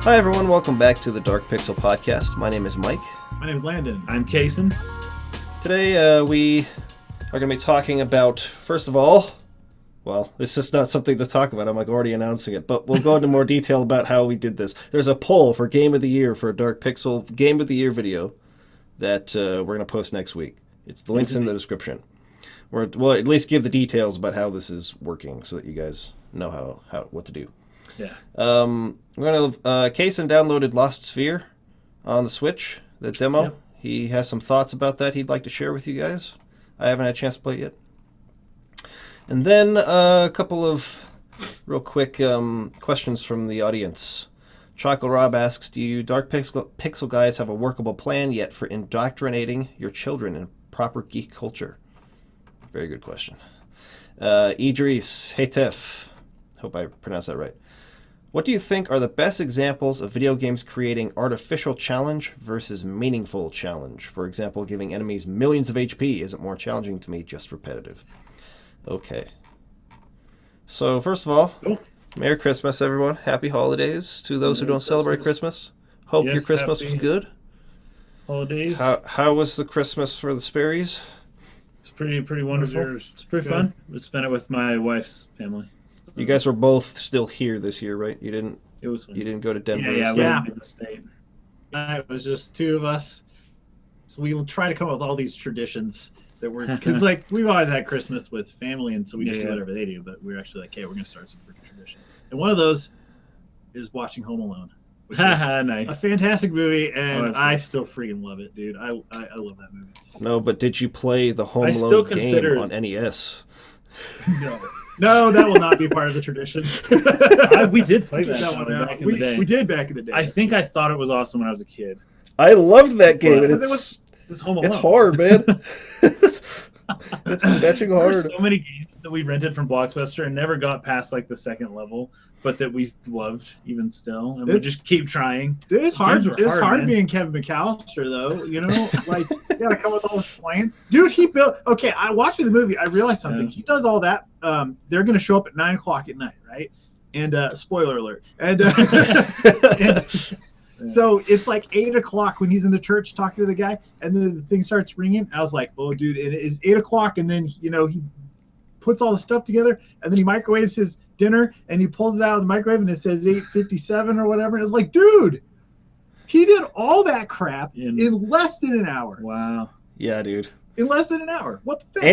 Hi everyone, welcome back to the Dark Pixel Podcast. My name is Mike. My name is Landon. I'm Kason. Today we are going to be talking about, first of all, well, it's just not something to talk about. I'm already announcing it, but we'll go into more detail about how we did this. There's a poll for Game of the Year for a Dark Pixel Game of the Year video that we're going to post next week. The link's in the description. We'll at least give the details about how this is working so that you guys know what to do. Yeah. Kason downloaded Lost Sphear on the Switch, the demo. Yep. He has some thoughts about that he'd like to share with you guys. I haven't had a chance to play it yet. And then a couple of real quick questions from the audience. Chocolate Rob asks, do you Dark Pixel guys have a workable plan yet for indoctrinating your children in proper geek culture? Very good question. Idris, hey Tiff. Hope I pronounced that right. What do you think are the best examples of video games creating artificial challenge versus meaningful challenge? For example, giving enemies millions of HP isn't more challenging to me, just repetitive. Okay. So, first of all, Merry Christmas, everyone. Happy holidays to those who don't celebrate Christmas. Hope your Christmas was good. Holidays. How was the Christmas for the Sperries? It's pretty wonderful. It's pretty fun. We spent it with my wife's family. You guys were both still here this year, right? You didn't. It was fun. You didn't go to Denver. Yeah. The state. It was just two of us, so we try to come up with all these traditions that we're because we've always had Christmas with family, and so we just do whatever they do. But we're actually like, hey, we're gonna start some freaking traditions, and one of those is watching Home Alone, which is nice. a fantastic movie, and I still freaking love it, dude. I love that movie. No, but did you play the Home Alone game on NES? No, that will not be part of the tradition. We did play that one back in the day. We did back in the day. I think I thought it was awesome when I was a kid. I loved that game, and it's Home Alone. It's hard, man. It's fetching hard. There were so many games that we rented from Blockbuster and never got past the second level, but that we loved even still, and we just keep trying. Dude, it's hard. It's hard man. Being Kevin McAllister, though. You know, you gotta come with all this plan. Dude, he built. Okay, I watching the movie. I realized something. Yeah. He does all that. They're gonna show up at 9:00 at night, right? And spoiler alert. And, so it's like 8:00 when he's in the church talking to the guy, and then the thing starts ringing. I was like, "Oh, dude, it is 8:00," and then he puts all the stuff together, and then he microwaves his dinner, and he pulls it out of the microwave, and it says 8:57 or whatever. And it's like, dude, he did all that crap in less than an hour. Wow. Yeah, dude. In less than an hour. What the fuck?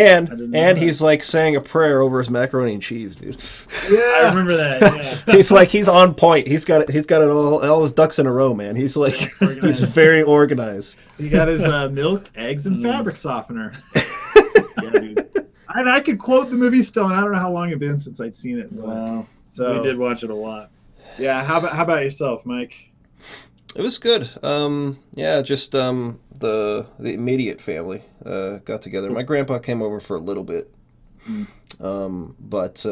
And he's saying a prayer over his macaroni and cheese, dude. Yeah, I remember that. Yeah. he's on point. He's got it all his ducks in a row, man. He's he's very organized. He got his milk, eggs, and fabric softener. Yeah, dude. And I could quote the movie still, and I don't know how long it's been since I'd seen it. Wow. So we did watch it a lot. Yeah. How about yourself, Mike? It was good. Just the immediate family got together. My grandpa came over for a little bit. But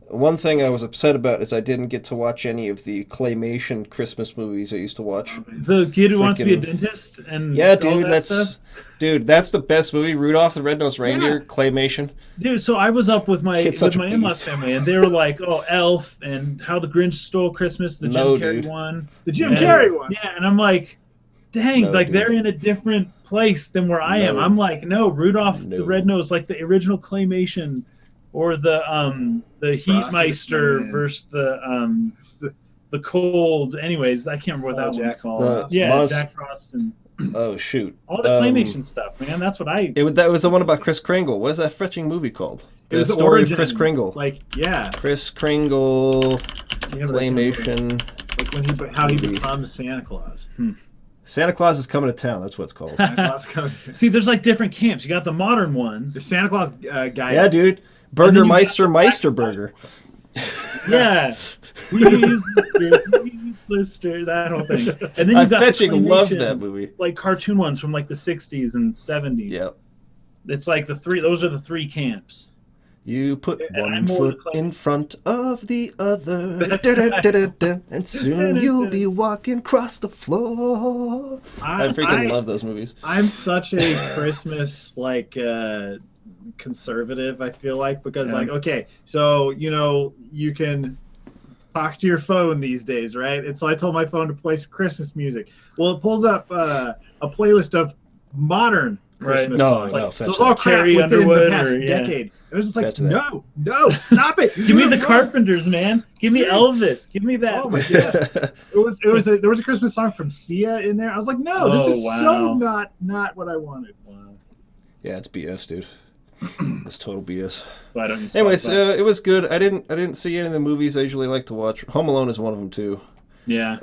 one thing I was upset about is I didn't get to watch any of the claymation Christmas movies I used to watch. The kid who wants to be a dentist and dude, that's the best movie. Rudolph the Red-Nosed Reindeer, claymation. Dude, so I was up with my in-laws family, and they were like, "Oh, Elf," and How the Grinch Stole Christmas, the Jim Carrey one, the Jim Carrey one. Yeah, and I'm like, dang, they're in a different place than where I am. I'm like, no, Rudolph the Red-Nosed, like the original claymation, or the Heatmeister versus the Cold. Anyways, I can't remember what that one's called. Jack Frost and oh shoot, all the claymation stuff, man. That's what that was the one about Kris Kringle. What is that fetching movie called? The story of Kris Kringle. Kris Kringle claymation. Like how he becomes Santa Claus. Santa Claus is coming to town. That's what it's called. See, there's different camps. You got the modern ones. The Santa Claus guy. Yeah, dude. Meister Burger. Yeah. Blister, that whole thing. And then you got love that movie. Like cartoon ones from the 60s and 70s. Yep. It's those are the three camps. You put one foot in front of the other, and soon you'll be walking across the floor. I freaking love those movies. I'm such a Christmas conservative, I feel like, because okay, so you can talk to your phone these days, right? And so I told my phone to play some Christmas music. Well, it pulls up a playlist of modern Christmas songs. So it's all crap Carrie within Underwood the past decade. It was just like, no, stop it. Give me the Carpenters, man. Give me Elvis. Give me that. Oh my god. There was a Christmas song from Sia in there. I was like, no, this is so not what I wanted. Wow. Yeah, it's BS, dude. It's total BS. Anyways, it was good. I didn't see any of the movies I usually like to watch. Home Alone is one of them too. Yeah.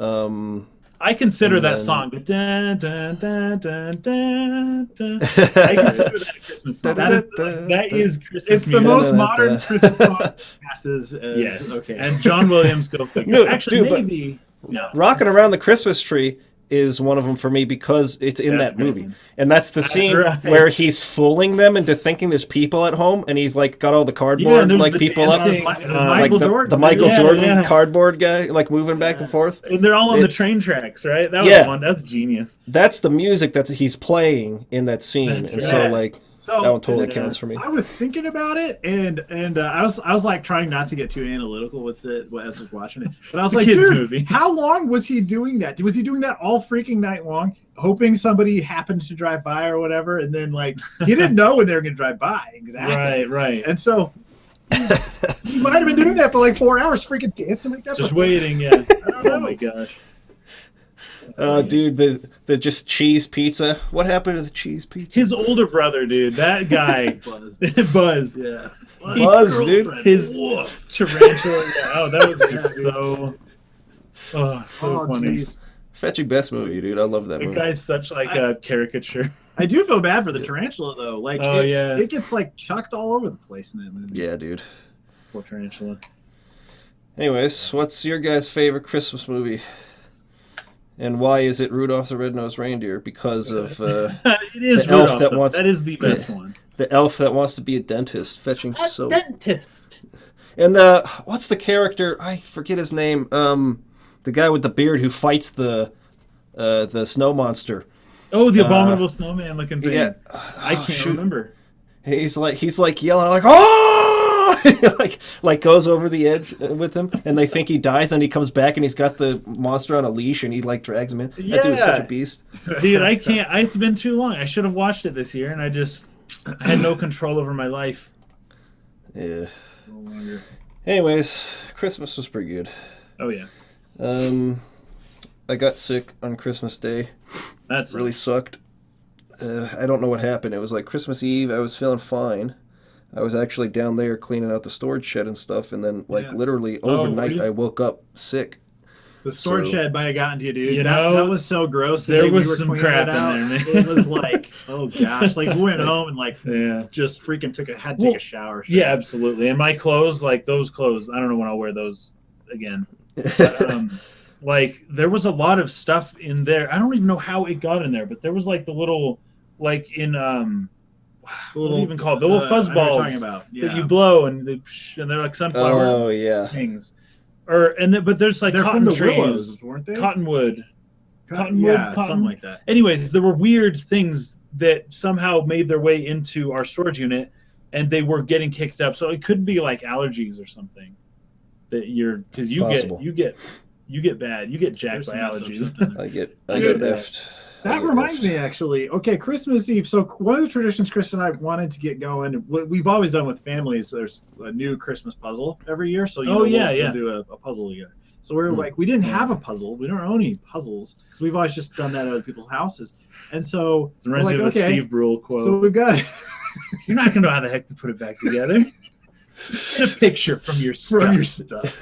I consider that song. Dun, dun, dun, dun, dun, dun. I consider that a Christmas song. That is Christmas. It's the most modern Christmas song. Passes as yes. Okay. And John Williams, go figure. No, actually, dude, maybe no. Rocking Around the Christmas Tree is one of them for me because it's in that movie. One. And that's the scene where he's fooling them into thinking there's people at home, and he's like got all the cardboard people up, like the Michael Jordan cardboard guy, like moving back and forth. And they're all on the train tracks, right? That was one. That's genius. That's the music that he's playing in that scene, so that one totally counts for me. I was thinking about it, and I was like trying not to get too analytical with it as I was watching it. But I was like, dude, how long was he doing that? Was he doing that all freaking night long, hoping somebody happened to drive by or whatever? And then like he didn't know when they were going to drive by exactly. Right. And so he might have been doing that for like 4 hours, freaking dancing like that. Just waiting, yeah. Oh my gosh. Dude, the just cheese pizza. What happened to the cheese pizza? His older brother, dude. That guy. Buzz. Yeah. Buzz, dude. His tarantula. Oh, that was so funny. Geez. Fetching best movie, dude. I love that movie. The guy's such like a caricature. I do feel bad for the tarantula though. Like, it gets like chucked all over the place in that movie. Yeah, dude. Poor tarantula. Anyways, what's your guys' favorite Christmas movie? And why is it Rudolph the Red-Nosed Reindeer? Because of it is the elf that wants. That is the best one. The elf that wants to be a dentist, fetching so. Dentist. And what's the character? I forget his name. The guy with the beard who fights the snow monster. Oh, the abominable snowman looking thing. Yeah. I can't remember. He's like yelling like, oh! like goes over the edge with him, and they think he dies, and he comes back, and he's got the monster on a leash, and he like drags him in. Yeah. That dude is such a beast. Dude, I can't. It's been too long. I should have watched it this year, and I had no control over my life. Yeah. No longer. Anyways, Christmas was pretty good. Oh yeah. I got sick on Christmas Day. That's really sucked. I don't know what happened. It was like Christmas Eve. I was feeling fine. I was actually down there cleaning out the storage shed and stuff, and then literally overnight really? I woke up sick. The storage shed might have gotten to you, dude. You that was so gross. There was some crap in there, man. It was like, oh gosh, like we went home and just freaking had to take a shower. Yeah, absolutely. And my clothes, like those clothes, I don't know when I'll wear those again. But, like there was a lot of stuff in there. I don't even know how it got in there, but there was like the little, like in what do you even call it? The little fuzz balls that you blow and they're like sunflower things. But there's like cotton from the trees, willows, weren't they? Cottonwood, something like that. Anyways, there were weird things that somehow made their way into our storage unit, and they were getting kicked up. So it could be like allergies or something that because you get bad, you get jacked by allergies. I get effed. That reminds me, actually. Okay, Christmas Eve. So one of the traditions Chris and I wanted to get going, what we've always done with families, there's a new Christmas puzzle every year. So we'll do a puzzle together. So we're like, we didn't have a puzzle. We don't own any puzzles because we've always just done that at other people's houses. And so it reminds me of a Steve Brule quote. So we've got. You're not going to know how the heck to put it back together. Get a picture from your stuff.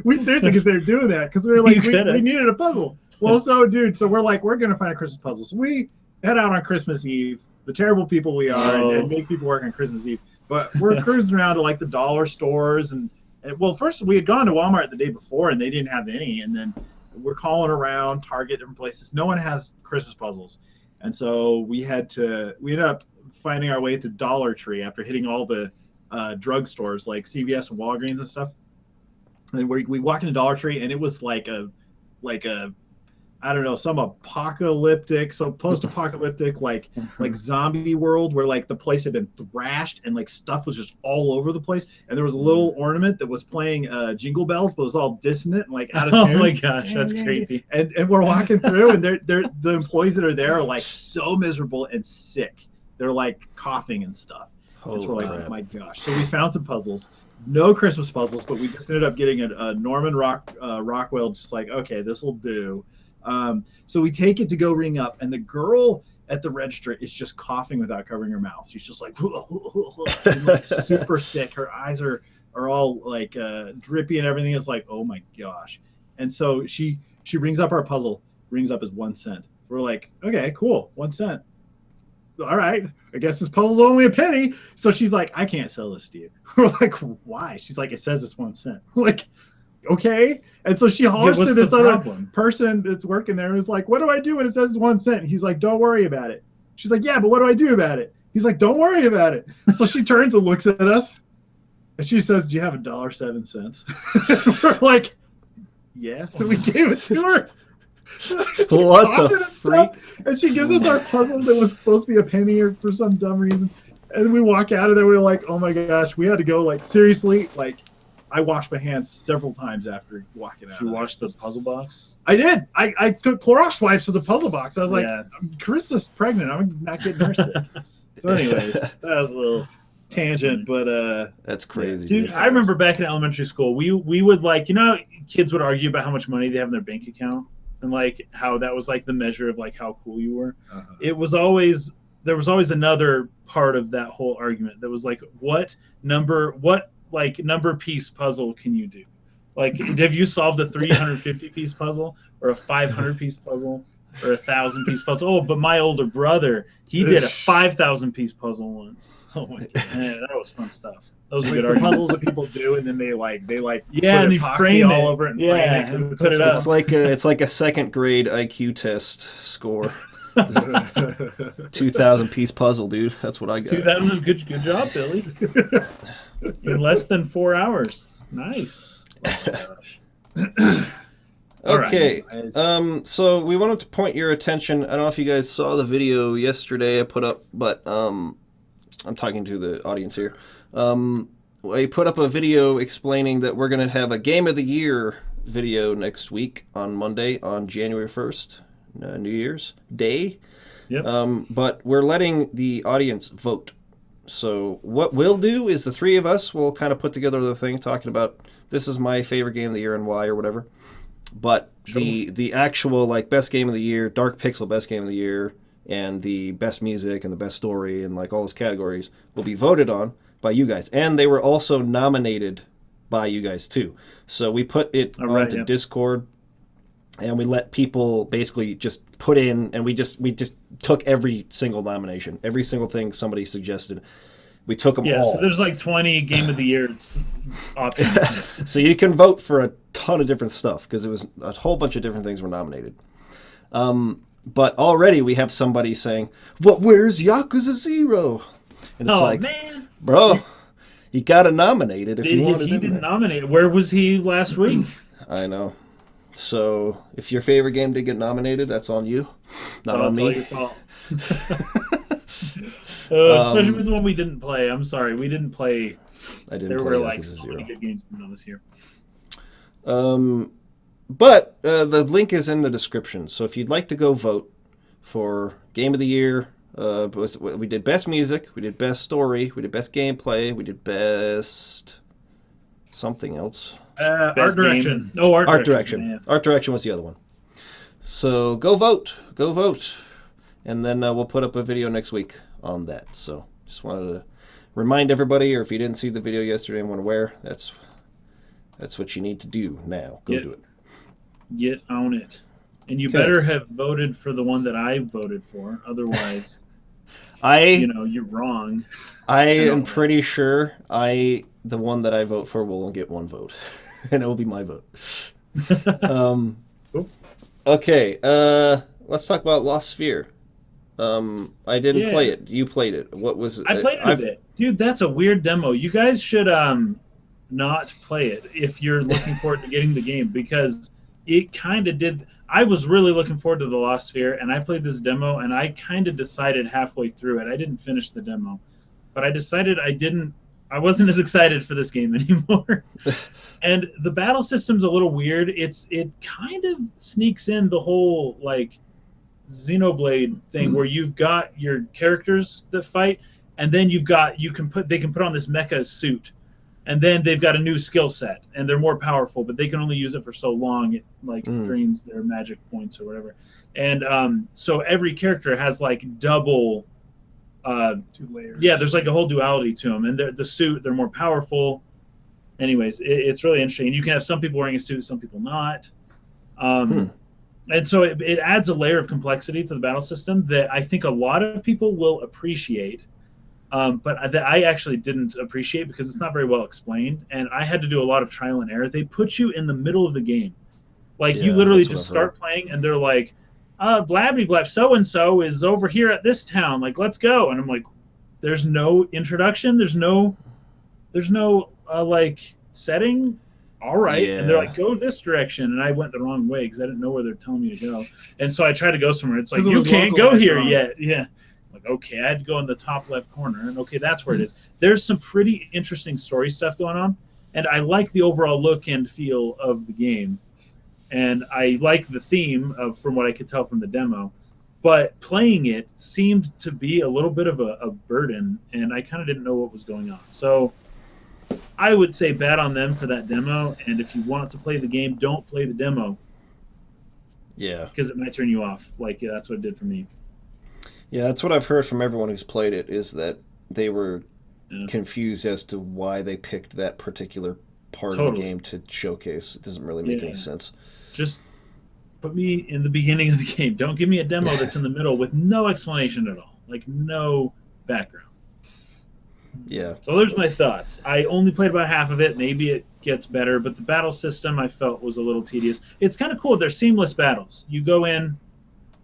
We seriously considered doing that because we were like, we needed a puzzle. Well, so we're like, we're going to find a Christmas puzzle. So we head out on Christmas Eve, the terrible people we are, and make people work on Christmas Eve. But we're cruising around to like the dollar stores. And well, first we had gone to Walmart the day before and they didn't have any. And then we're calling around Target, different places. No one has Christmas puzzles. And so we ended up finding our way to Dollar Tree after hitting all the drugstores like CVS and Walgreens and stuff. And we walked into Dollar Tree, and it was like a I don't know, some apocalyptic, so post-apocalyptic, like zombie world where like the place had been thrashed and like stuff was just all over the place. And there was a little ornament that was playing Jingle Bells, but it was all dissonant and like out of tune. Oh my gosh, that's creepy. And we're walking through, and they're the employees that are there are like so miserable and sick. They're like coughing and stuff. And so we're like, oh my gosh. So we found some puzzles. No Christmas puzzles, but we just ended up getting a Norman Rockwell. Just like, okay, this will do. So we take it to go ring up, and the girl at the register is just coughing without covering her mouth. She's just like, like super sick. Her eyes are all like drippy and everything. Is like, oh my gosh. And so she rings up our puzzle. Rings up as 1 cent. We're like, okay, cool, 1 cent. All right, I guess this puzzle's only a penny. So she's like, I can't sell this to you. We're like, why? She's like, it says it's 1 cent. We're like, okay. And so she hollers to this other person that's working there who's like, what do I do when it says 1 cent? And he's like, don't worry about it. She's like, yeah, but what do I do about it? He's like, don't worry about it. So she turns and looks at us, and she says, do you have $1.07? We're like, yeah. So we gave it to her. What the freak? And she gives us our puzzle that was supposed to be a penny or for some dumb reason. And we walk out of there. We're like, oh my gosh, we had to go. Like, seriously, like, I washed my hands several times after walking out. You washed the puzzle box? I did. I took Clorox wipes of the puzzle box. I was like, Carissa's pregnant. I'm not getting her sick. So anyways, that was a little tangent, but that's crazy. Dude, I remember back in elementary school, we would like, you know, kids would argue about how much money they have in their bank account and like how that was like the measure of like how cool you were. There was always another part of that whole argument that was like, what number piece puzzle can you do? Like, have you solved a 350 piece puzzle or a 500 piece puzzle or a 1,000 piece puzzle? Oh, but my older brother, he did a 5,000 piece puzzle once. Oh my god, man, that was fun stuff. Those were good arguments. Puzzles that people do, and then they and they frame all over it and frame it and put it up. It's like a second grade IQ test score. 2,000 piece puzzle, dude. That's what I got. 2,000, good job, Billy. In less than 4 hours. Nice. Oh my gosh. Okay. Right. So we wanted to point your attention. I don't know if you guys saw the video yesterday I put up, but I'm talking to the audience here. I put up a video explaining that we're going to have a Game of the Year video next week on Monday on January 1st, New Year's Day. Yep. But we're letting the audience vote. So what we'll do is the three of us will kind of put together the thing talking about this is my favorite game of the year and why or whatever. But the actual like best game of the year, Dark Pixel best game of the year, and the best music and the best story and like all those categories will be voted on by you guys. And they were also nominated by you guys too. So we put it onto Discord and we let people basically just put in, and we just took every single nomination, every single thing somebody suggested. We took them all. So there's like 20 Game of the Year options. So you can vote for a ton of different stuff because it was a whole bunch of different things were nominated. But already we have somebody saying, "Well, where's Yakuza 0?" And it's man, bro, you got to nominate it if you want it. He didn't nominate it. Where was he last week? I know. So if your favorite game did get nominated, that's on you, not on me. Your fault. Especially with the one we didn't play. I'm sorry, we didn't play. I didn't. There play were like Yakuza so 0. many good games on this year. But the link is in the description. So if you'd like to go vote for Game of the Year, we did best music, we did best story, we did best gameplay, we did best something else. Art direction. No, art direction. Yeah. Art direction was the other one. So go vote, and then we'll put up a video next week on that. So just wanted to remind everybody, or if you didn't see the video yesterday and weren't aware, that's what you need to do now. Go do it. Get on it. And you better have voted for the one that I voted for. Otherwise, you're wrong. I am pretty sure the one that I vote for will get one vote. And it will be my vote. Okay, let's talk about Lost Sphear. I didn't play it. You played it. What was it? I played it a bit. Dude, that's a weird demo. You guys should not play it if you're looking forward to getting the game, because it kind of did. I was really looking forward to the Lost Sphere, and I played this demo, and I kind of decided halfway through it. I didn't finish the demo, but I decided I wasn't as excited for this game anymore. And the battle system's a little weird. It kind of sneaks in the whole like Xenoblade thing where you've got your characters that fight, and then they can put on this mecha suit, and then they've got a new skill set, and they're more powerful, but they can only use it for so long. It like drains their magic points or whatever. And so every character has like double 2 layers. Yeah, there's like a whole duality to them, and the suit, they're more powerful. Anyways, it's really interesting. You can have some people wearing a suit, some people not. And so it adds a layer of complexity to the battle system that I think a lot of people will appreciate. But that I actually didn't appreciate because it's not very well explained, and I had to do a lot of trial and error. They put you in the middle of the game, like you literally just start playing, and they're like, "Blabby blab, so and so is over here at this town. Like, let's go." And I'm like, "There's no introduction. There's no like setting." All right, and they're like, "Go this direction," and I went the wrong way because I didn't know where they're telling me to go, and so I tried to go somewhere. It's like you can't go here yet. Yeah. Like, okay, I had to go in the top left corner, and okay, that's where it is. There's some pretty interesting story stuff going on, and I like the overall look and feel of the game, and I like the theme from what I could tell from the demo, but playing it seemed to be a little bit of a burden, and I kind of didn't know what was going on. So I would say bad on them for that demo, and if you want to play the game, don't play the demo. Yeah. Because it might turn you off. Like, that's what it did for me. Yeah, that's what I've heard from everyone who's played it, is that they were confused as to why they picked that particular part of the game to showcase. It doesn't really make any sense. Just put me in the beginning of the game. Don't give me a demo that's in the middle with no explanation at all. Like, no background. Yeah. So there's my thoughts. I only played about half of it. Maybe it gets better, but the battle system I felt was a little tedious. It's kind of cool. They're seamless battles. You go in,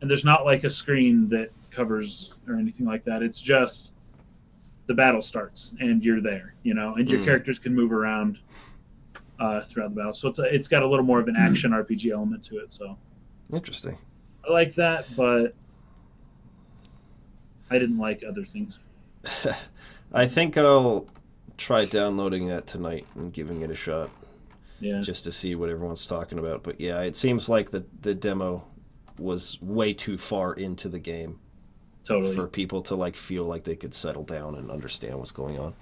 and there's not like a screen that covers or anything like that. It's just the battle starts and you're there, and your characters can move around throughout the battle. So it's got a little more of an action RPG element to it. So interesting. I like that, but I didn't like other things. I think I'll try downloading that tonight and giving it a shot. Yeah. Just to see what everyone's talking about. But yeah, it seems like the demo was way too far into the game. Totally. For people to like feel like they could settle down and understand what's going on.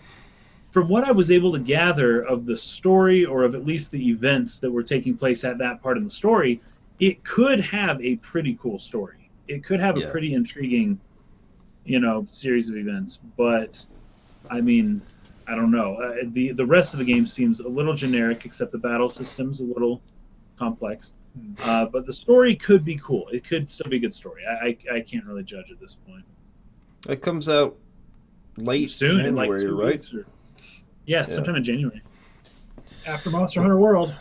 From what I was able to gather of the story, or of at least the events that were taking place at that part of the story, it could have a pretty cool story. It could have a pretty intriguing, series of events. But I mean, I don't know. The rest of the game seems a little generic, except the battle system's a little complex. But the story could be cool. It could still be a good story. I can't really judge at this point. It comes out late soon, January, in like 2 right? weeks sometime in January. After Monster Hunter World.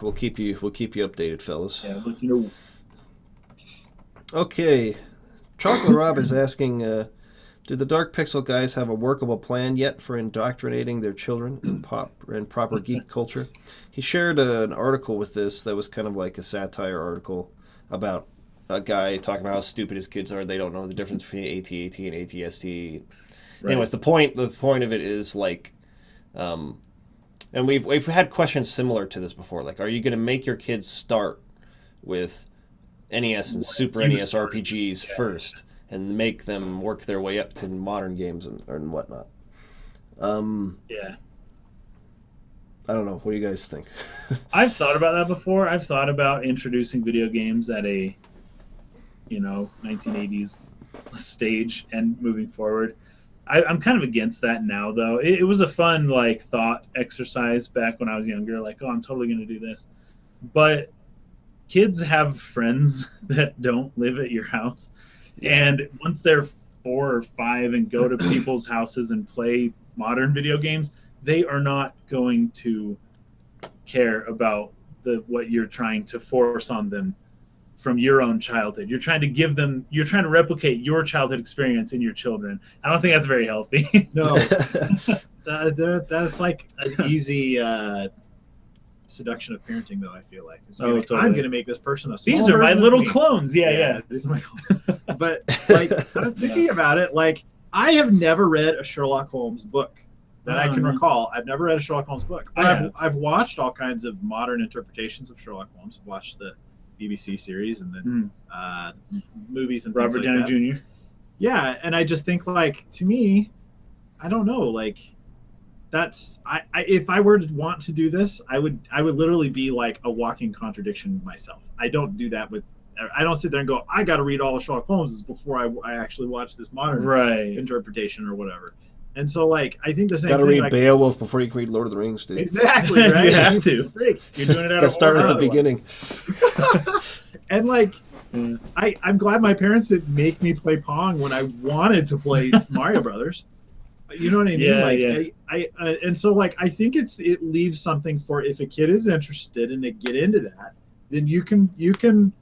We'll keep you updated, fellas. Yeah, let you know. Okay. Chocolate Rob is asking, do the Dark Pixel guys have a workable plan yet for indoctrinating their children in proper geek culture? He shared an article with this that was kind of like a satire article about a guy talking about how stupid his kids are. They don't know the difference between AT-AT and AT-ST. Right. Anyways, the point of it is like, and we've had questions similar to this before. Like, are you going to make your kids start with NES and Super NES RPGs first, and make them work their way up to modern games and whatnot? I don't know. What do you guys think? I've thought about that before. I've thought about introducing video games at a, 1980s stage and moving forward. I'm kind of against that now, though. It was a fun, thought exercise back when I was younger. Like, oh, I'm totally going to do this. But kids have friends that don't live at your house. And once they're 4 or 5 and go to people's houses and play modern video games, they are not going to care about what you're trying to force on them from your own childhood. You're trying to replicate your childhood experience in your children. I don't think that's very healthy. No. That's like an easy seduction of parenting, though. I feel like, Totally. I'm going to make this person a small These are my version of little me. clones. Yeah. These are my clones. But like, I was thinking about it. Like, I have never read a Sherlock Holmes book that I can recall. I've never read a Sherlock Holmes book. But I've watched all kinds of modern interpretations of Sherlock Holmes. I've watched the BBC series and then movies and things Robert like Downey that. Jr. Yeah, and I just think, like, to me, I don't know, like, that's I if I were to want to do this, I would literally be like a walking contradiction myself. I don't do that with. I don't sit there and go, I got to read all of Sherlock Holmes before I actually watch this modern interpretation or whatever. And so, like, I think the same thing. Got to read like, Beowulf before you can read Lord of the Rings, dude. Exactly, right? You have to. You're doing it out of start at the beginning. And, like, I'm glad my parents didn't make me play Pong when I wanted to play Mario Brothers. You know what I mean? And so, like, I think it leaves something for, if a kid is interested and they get into that, then you can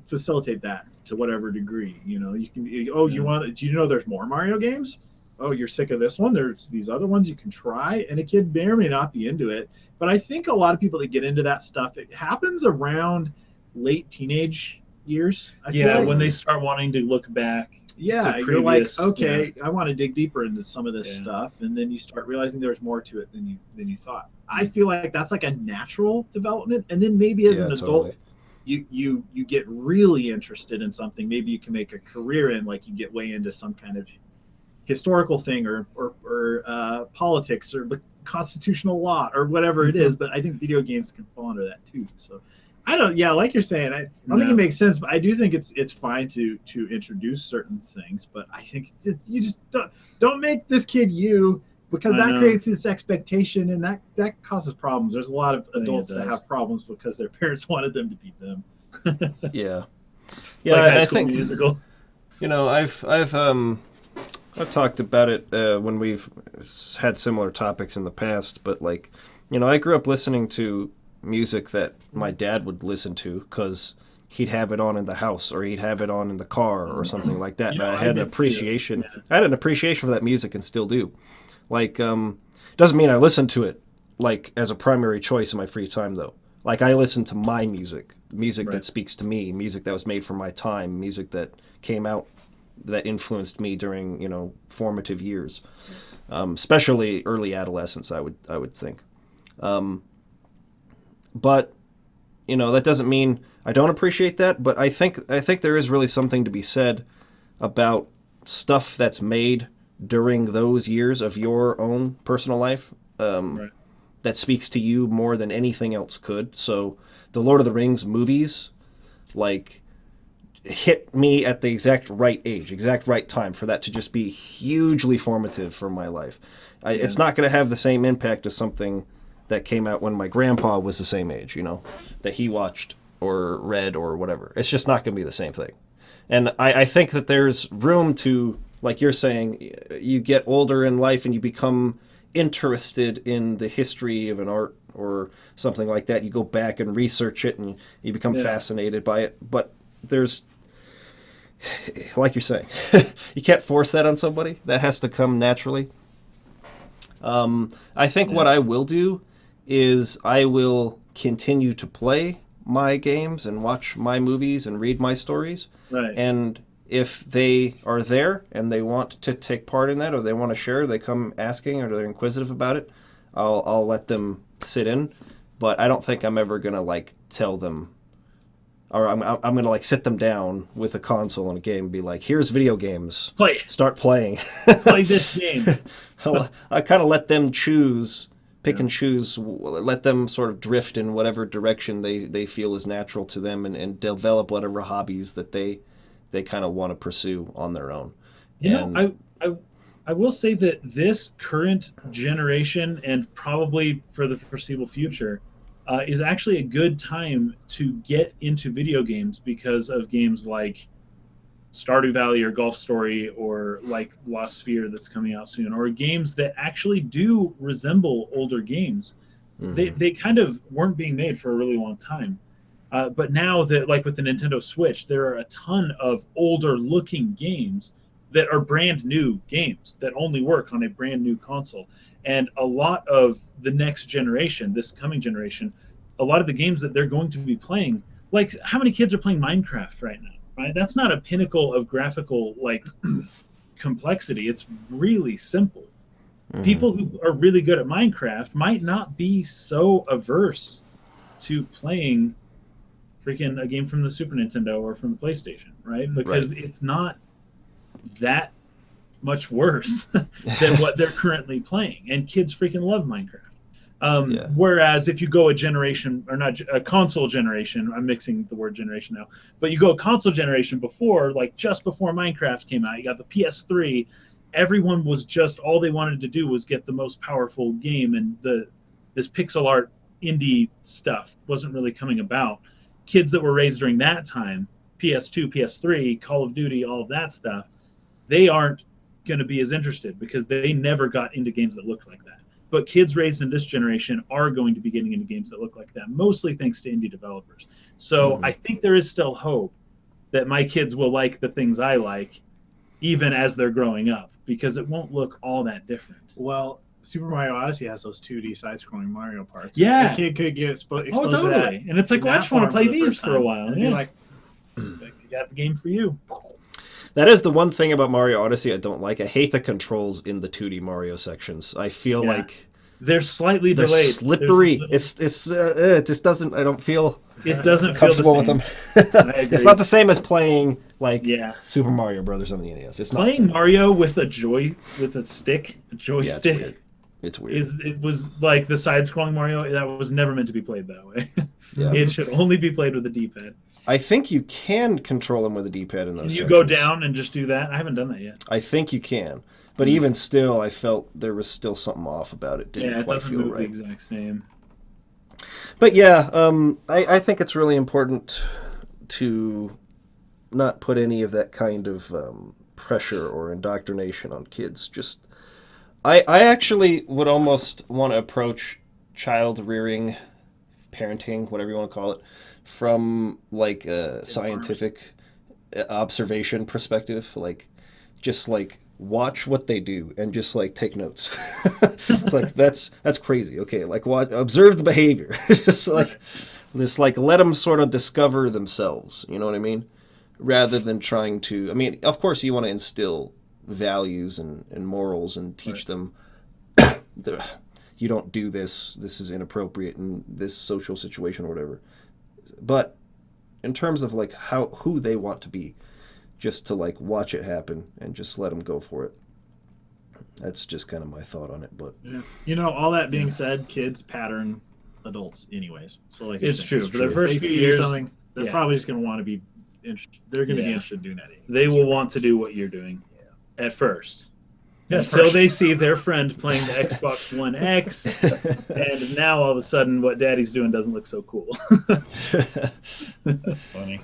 facilitate that to whatever degree. You know, you can. You want? Do you know there's more Mario games? Oh, you're sick of this one? There's these other ones you can try, and a kid may or may not be into it. But I think a lot of people that get into that stuff, it happens around late teenage years. I feel like. When they start wanting to look back. Yeah, you're like, okay, I want to dig deeper into some of this stuff, and then you start realizing there's more to it than you thought. I feel like that's like a natural development, and then maybe as an adult, you get really interested in something. Maybe you can make a career in, like, you get way into some kind of historical thing or politics or the constitutional law or whatever it is. But I think video games can fall under that too. So. I don't. Yeah, like you're saying, I don't think it makes sense, but I do think it's fine to introduce certain things. But I think you just don't make this kid you, because that creates this expectation, and that causes problems. There's a lot of adults that have problems because their parents wanted them to beat them. Yeah, like I think musical. You know, I've talked about it when we've had similar topics in the past, but, like, you know, I grew up listening to music that my dad would listen to because he'd have it on in the house or he'd have it on in the car or something like that. And I had an appreciation. I had an appreciation for that music and still do. Like, doesn't mean I listen to it, like, as a primary choice in my free time, though. Like, I listen to my music that speaks to me, music that was made for my time, music that came out that influenced me during, you know, formative years, especially early adolescence, I would think. But, you know, that doesn't mean I don't appreciate that. But I think there is really something to be said about stuff that's made during those years of your own personal life that speaks to you more than anything else could. So the Lord of the Rings movies, like, hit me at the exact right age, exact right time for that to just be hugely formative for my life. It's not going to have the same impact as something that came out when my grandpa was the same age, you know, that he watched or read or whatever. It's just not going to be the same thing. And I think that there's room to, like you're saying, you get older in life and you become interested in the history of an art or something like that. You go back and research it and you become fascinated by it. But there's, like you're saying, you can't force that on somebody. That has to come naturally. I think what I will do is I will continue to play my games and watch my movies and read my stories. Right. And if they are there and they want to take part in that or they want to share, they come asking or they're inquisitive about it, I'll let them sit in. But I don't think I'm ever going to, like, tell them, or I'm going to, like, sit them down with a console and a game and be like, here's video games. Play it. Start playing. Play this game. I kind of let them choose, pick and choose, let them sort of drift in whatever direction they feel is natural to them and develop whatever hobbies that they kind of want to pursue on their own. I will say that this current generation, and probably for the foreseeable future, is actually a good time to get into video games because of games like Stardew Valley or Golf Story or like Lost Sphear that's coming out soon, or games that actually do resemble older games. Mm-hmm. They kind of weren't being made for a really long time. But now that, like with the Nintendo Switch, there are a ton of older looking games that are brand new games that only work on a brand new console. And a lot of the next generation, this coming generation, a lot of the games that they're going to be playing, like how many kids are playing Minecraft right now, right? That's not a pinnacle of graphical like complexity. It's really simple. People who are really good at Minecraft might not be so averse to playing freaking a game from the Super Nintendo or from the PlayStation, right? Because it's not that much worse than what they're currently playing. And kids freaking love Minecraft. Whereas if you go a generation, or not a console generation, I'm mixing the word generation now, but you go a console generation before, like just before Minecraft came out, you got the PS3, everyone was just, all they wanted to do was get the most powerful game, and this pixel art indie stuff wasn't really coming about. Kids that were raised during that time, PS2, PS3, Call of Duty, all of that stuff, they aren't going to be as interested because they never got into games that looked like that. But kids raised in this generation are going to be getting into games that look like that, mostly thanks to indie developers. So I think there is still hope that my kids will like the things I like, even as they're growing up, because it won't look all that different. Well, Super Mario Odyssey has those 2D side-scrolling Mario parts. Yeah. A kid could get exposed totally. to that. And it's like, well, I just want to play these for a while. And like, you got the game for you. That is the one thing about Mario Odyssey I don't like. I hate the controls in the 2D Mario sections. I feel like they're slightly they're delayed. slippery. It just doesn't. I don't feel. It doesn't comfortable feel the with them. It's not the same as playing like Super Mario Brothers on the NES. It's playing not Mario with a joystick. Yeah, it's weird. It was like the side-scrolling Mario that was never meant to be played that way. Yeah. It should only be played with a D-pad. I think you can control them with a D-pad in those. Can you sections. go down and just do that? I haven't done that yet. I think you can, but even still, I felt there was still something off about it. Didn't it quite doesn't feel move right. the exact same. But yeah, I think it's really important to not put any of that kind of pressure or indoctrination on kids. Just, I actually would almost want to approach child rearing, parenting, whatever you want to call it, from like a scientific observation perspective. Like, just like watch what they do and just like take notes. It's like that's crazy. Okay, like observe the behavior. just like let them sort of discover themselves. You know what I mean? Rather than trying to. I mean, of course, you want to instill values and morals and teach them. You don't do this. This is inappropriate in this social situation or whatever. But in terms of like who they want to be, just to like watch it happen and just let them go for it. That's just kind of my thought on it. But you know, all that being said, kids pattern adults anyways. So like it's true. For the first few years, they're probably just going to want to be. They're going to be interested in doing that. They will want to do what you're doing at first. Until they see their friend playing the Xbox One X, and now all of a sudden what daddy's doing doesn't look so cool. That's funny.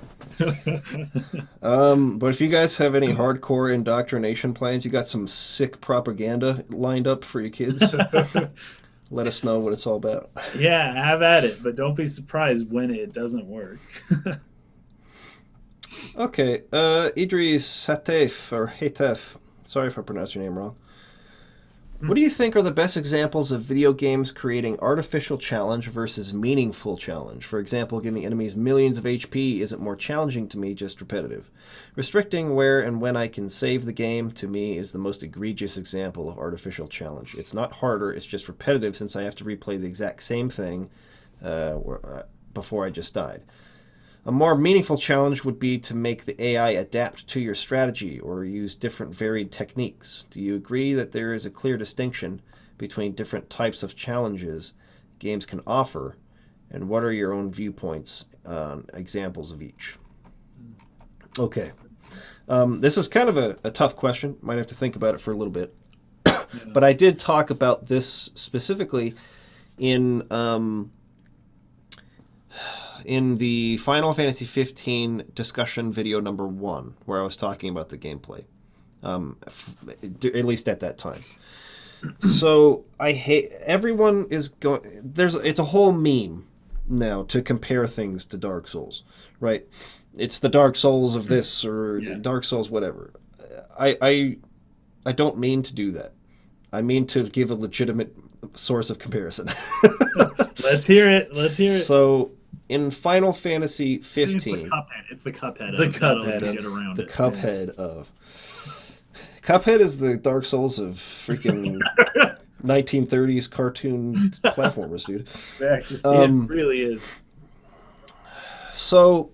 But if you guys have any hardcore indoctrination plans, you got some sick propaganda lined up for your kids, let us know what it's all about. Yeah, have at it, but don't be surprised when it doesn't work. Okay, Idris Hatef, or Hatef. Sorry if I pronounced your name wrong. What do you think are the best examples of video games creating artificial challenge versus meaningful challenge? For example, giving enemies millions of HP isn't more challenging to me, just repetitive. Restricting where and when I can save the game, to me, is the most egregious example of artificial challenge. It's not harder, it's just repetitive since I have to replay the exact same thing before I just died. A more meaningful challenge would be to make the AI adapt to your strategy or use different varied techniques. Do you agree that there is a clear distinction between different types of challenges games can offer, and what are your own viewpoints on examples of each? Okay. This is kind of a tough question. Might have to think about it for a little bit. But I did talk about this specifically in the Final Fantasy 15 discussion video number 1, where I was talking about the gameplay, at least at that time. So everyone is going. It's a whole meme now to compare things to Dark Souls, right? It's the Dark Souls of this or Dark Souls whatever. I don't mean to do that. I mean to give a legitimate source of comparison. Let's hear it. So in Final Fantasy 15, it's the Cuphead. The Cuphead of. Cuphead is the Dark Souls of freaking 1930s cartoon platformers, dude. Exactly. It really is. So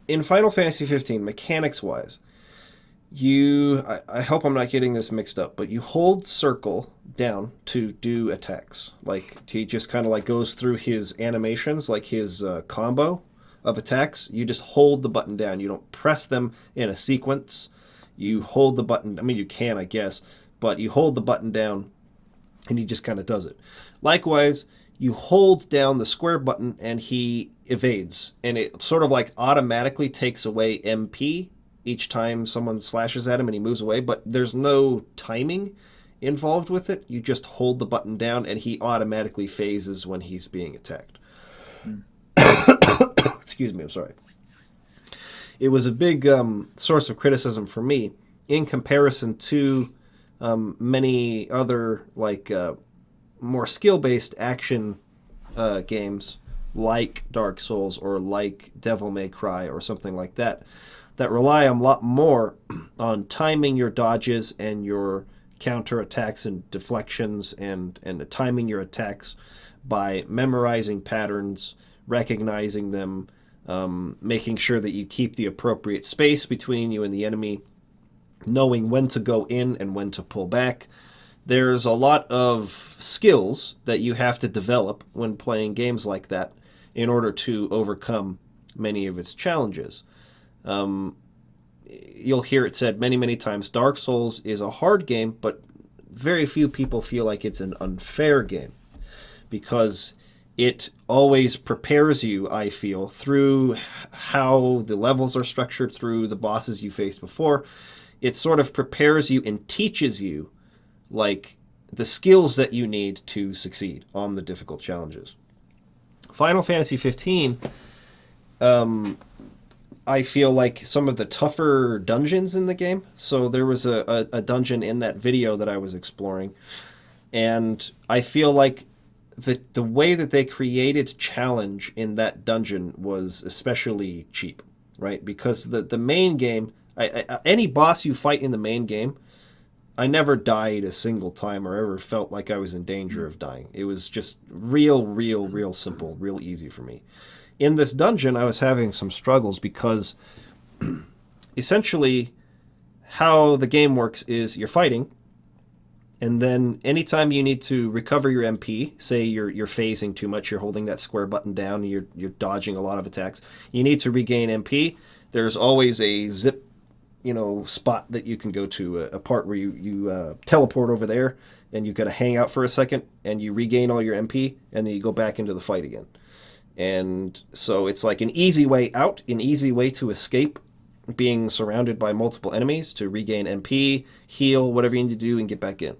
in Final Fantasy 15, mechanics-wise, I hope I'm not getting this mixed up, but you hold circle down to do attacks. Like, he just kind of like goes through his animations, like his combo of attacks. You just hold the button down. You don't press them in a sequence. You hold the button. I mean, you can, I guess, but you hold the button down, and he just kind of does it. Likewise, you hold down the square button, and he evades, and it sort of like automatically takes away MP each time someone slashes at him and he moves away, but there's no timing involved with it. You just hold the button down and he automatically phases when he's being attacked. Excuse me, I'm sorry. It was a big source of criticism for me in comparison to many other like more skill-based action games like Dark Souls or like Devil May Cry or something like that rely a lot more on timing your dodges and your counterattacks and deflections and timing your attacks by memorizing patterns, recognizing them, making sure that you keep the appropriate space between you and the enemy, knowing when to go in and when to pull back. There's a lot of skills that you have to develop when playing games like that in order to overcome many of its challenges. You'll hear it said many, many times, Dark Souls is a hard game, but very few people feel like it's an unfair game because it always prepares you, I feel, through how the levels are structured, through the bosses you faced before. It sort of prepares you and teaches you like the skills that you need to succeed on the difficult challenges. Final Fantasy 15, I feel like some of the tougher dungeons in the game. So there was a dungeon in that video that I was exploring, and I feel like the way that they created challenge in that dungeon was especially cheap, right? Because the main game, any boss you fight in the main game, I never died a single time or ever felt like I was in danger of dying. It was just real simple, real easy for me. In this dungeon, I was having some struggles because essentially how the game works is you're fighting, and then anytime you need to recover your MP, say you're phasing too much, you're holding that square button down, you're dodging a lot of attacks, you need to regain MP, there's always a zip spot that you can go to, a part where you teleport over there, and you've got to hang out for a second, and you regain all your MP, and then you go back into the fight again. And so it's like an easy way out, an easy way to escape being surrounded by multiple enemies, to regain MP, heal, whatever you need to do, and get back in.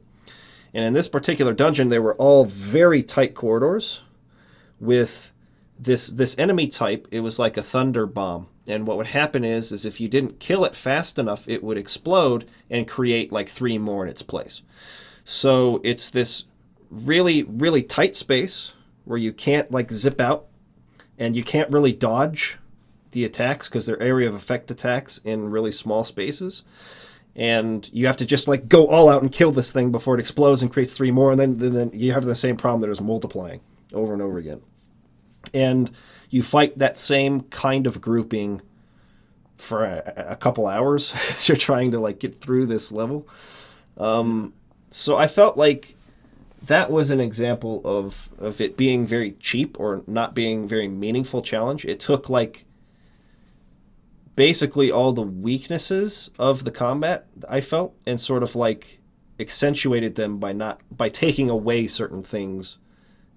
And in this particular dungeon, they were all very tight corridors with this enemy type. It was like a thunder bomb. And what would happen is if you didn't kill it fast enough, it would explode and create like 3 more in its place. So it's this really tight space where you can't like zip out, and you can't really dodge the attacks because they're area of effect attacks in really small spaces. And you have to just like go all out and kill this thing before it explodes and creates 3 more. And then you have the same problem that is multiplying over and over again. And you fight that same kind of grouping for a couple hours as you're trying to like get through this level. So I felt like that was an example of it being very cheap or not being very meaningful challenge. It took like basically all the weaknesses of the combat, I felt, and sort of like accentuated them by taking away certain things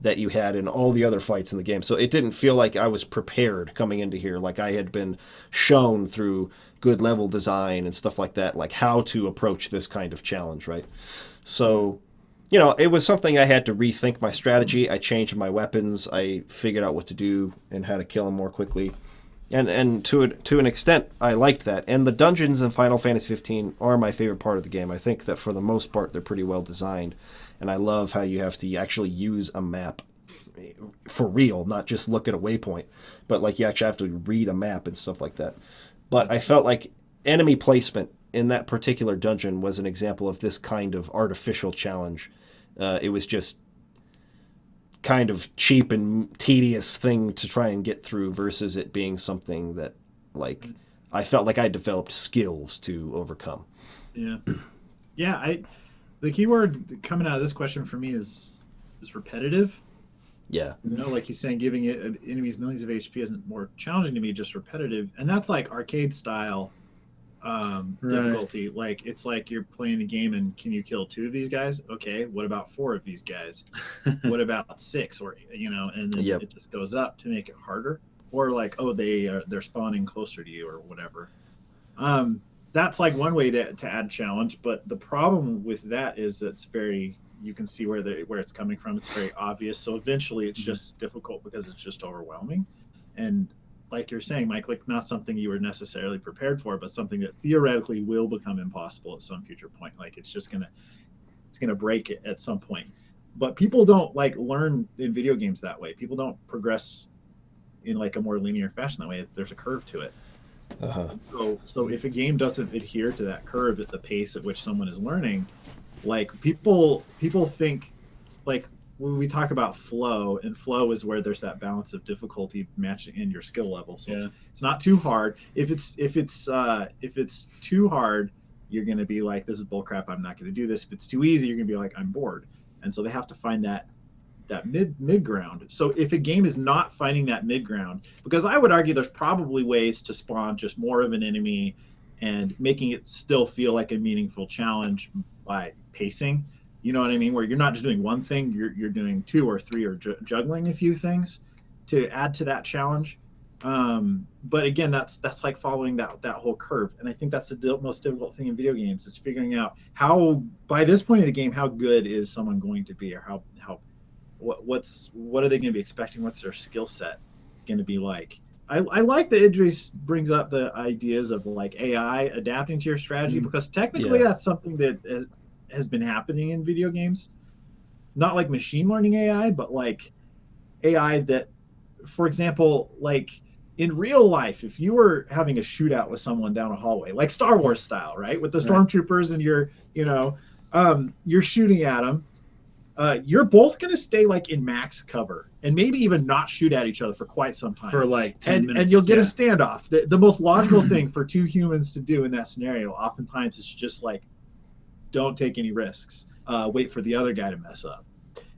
that you had in all the other fights in the game. So it didn't feel like I was prepared coming into here, like I had been shown through good level design and stuff like that, like how to approach this kind of challenge, right? So it was something I had to rethink my strategy. I changed my weapons. I figured out what to do and how to kill them more quickly. And to an extent, I liked that. And the dungeons in Final Fantasy 15 are my favorite part of the game. I think that for the most part, they're pretty well designed. And I love how you have to actually use a map for real, not just look at a waypoint, but like you actually have to read a map and stuff like that. But I felt like enemy placement in that particular dungeon was an example of this kind of artificial challenge. It was just kind of cheap and tedious thing to try and get through versus it being something that like I felt like I developed skills to overcome. Yeah. The key word coming out of this question for me is repetitive. Yeah. Like he's saying, giving enemies millions of HP isn't more challenging to me, just repetitive. And that's like arcade style difficulty. Like it's like you're playing a game and can you kill 2 of these guys? Okay, what about 4 of these guys? What about 6? Or and then it just goes up to make it harder. Or like, oh, they're spawning closer to you or whatever. That's like one way to add challenge, but the problem with that is it's very, you can see where it's coming from. It's very obvious. So eventually it's just difficult because it's just overwhelming. And like you're saying, Mike, like not something you were necessarily prepared for, but something that theoretically will become impossible at some future point. Like it's gonna break it at some point. But people don't like learn in video games that way. People don't progress in like a more linear fashion that way. There's a curve to it. So if a game doesn't adhere to that curve at the pace at which someone is learning, like people think, like when we talk about flow, and flow is where there's that balance of difficulty matching in your skill level. So it's not too hard. If it's too hard, you're going to be like, this is bullcrap, I'm not going to do this. If it's too easy, you're going to be like, I'm bored. And so they have to find that mid ground. So if a game is not finding that mid ground, because I would argue there's probably ways to spawn just more of an enemy and making it still feel like a meaningful challenge by pacing, you know what I mean? Where you're not just doing one thing, you're doing 2 or 3 or juggling a few things to add to that challenge. But again, that's like following that whole curve. And I think that's the most difficult thing in video games is figuring out how, by this point of the game, how good is someone going to be, or how what are they going to be expecting? What's their skill set going to be like? I like that Idris brings up the ideas of like AI adapting to your strategy, because technically that's something that has been happening in video games. Not like machine learning AI, but like AI that, for example, like in real life, if you were having a shootout with someone down a hallway, like Star Wars style, right? With the stormtroopers and you're shooting at them. You're both going to stay like in max cover and maybe even not shoot at each other for quite some time. For like 10 minutes. And you'll get a standoff. The most logical thing for 2 humans to do in that scenario oftentimes is just like, don't take any risks. Wait for the other guy to mess up.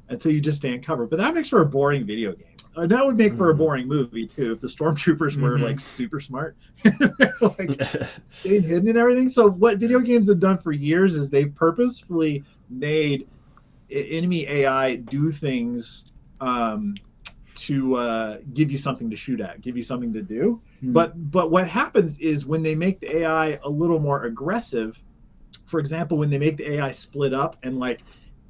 And so you just stay in cover. But that makes for a boring video game. That would make for a boring movie too if the stormtroopers were like super smart. Like staying hidden and everything. So what video games have done for years is they've purposefully made enemy AI do things to give you something to shoot at, give you something to do. But what happens is when they make the AI a little more aggressive, for example, when they make the AI split up and like